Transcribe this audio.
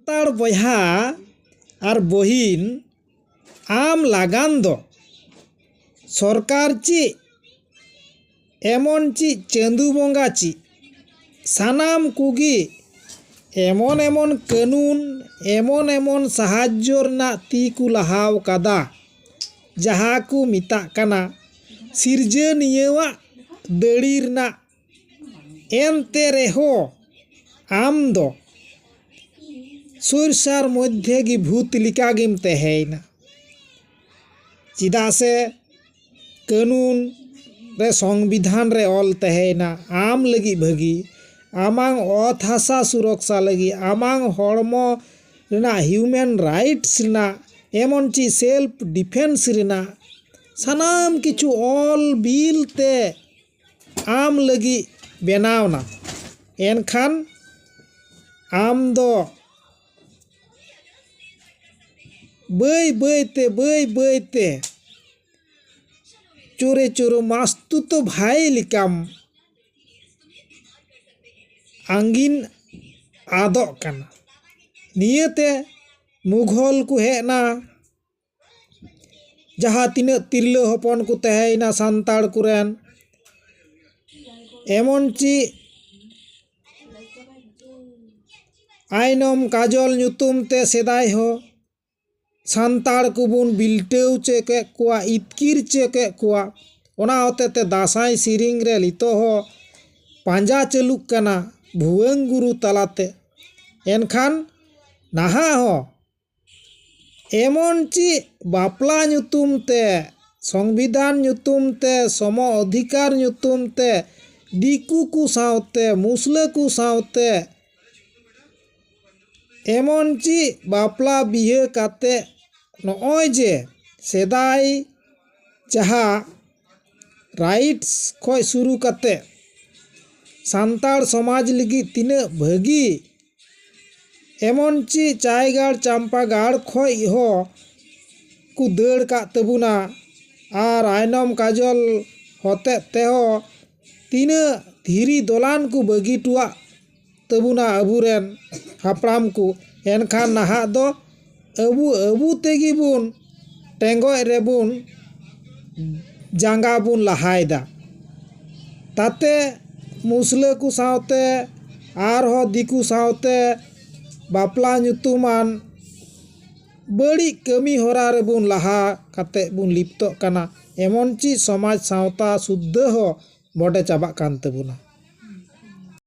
तार बयहा और बहिन आम लागान दो सरकार ची एमन ची चांदू बंगा ची सानाम कुगी एमन एमन कानून एमन एमन साहाज्य रना ती को लहाव कादा जहाँ को मिता कना सिरजनियवा दड़ी रना एनते रेहो आम दो सुरसार मध्य गी भूत लिका गिम तहेना चिदा से कानून रे संविधान रे ऑल तहेना आम लगी भगी आमांग ओत हासा सुरक्षा लगी आमांग हड़मो रेना ह्यूमन राइट्स रेना एमन ची सेल्फ डिफेंस रेना सानाम किछु ऑल बिल ते आम लगी बेनावना एनखान आम दो बई बईते चोरे चोरो मास्तु तो भाई लिकाम आंगिन आदो कना नियते मुघल को हेना जहाँ तीना तिरलो हपन को तहेना सांताड़ कुरेन एमन ची आइनम काजल नुतुम ते सेदाय हो सांताड़ को बुन बिल्टेव चेके कुआ इतकिर चेके कुआ ओना होते ते दासाई सिरिंग रे लितो हो पांजा चलुक कना भुवंग गुरु तलाते एनखान नाहा हो एमन ची बापला नुतुम ते संविधान नुतुम ते सम अधिकार नुतुम ते दिकु को सावते मुसले को सावते एमन ची बापला बिहे काते नॉय जे सेदाई जहाँ राइट्स खोय शुरू काते सांताड़ समाज लगी तीना भागी एमन ची चायगाड़ चांपागाड़ खोय हो को दड़ का तबुना आर आइनम काजल होते ते हो तीना धीरी दोलान को बगी टुआ तबुना अबुरेन हापड़ाम को एनखान नाहा दो अबु तेगी बुन टेंगोय रेबुन जांगा बुन लहायदा ताते मुसले को सावते आर हो दिकु सावते बापला नुतुमान बड़ी कमी होरा रे बुन लहा काते बुन लिप्तो कना एमन ची समाज सावता शुद्ध हो बड़े चाबा कान तबुना।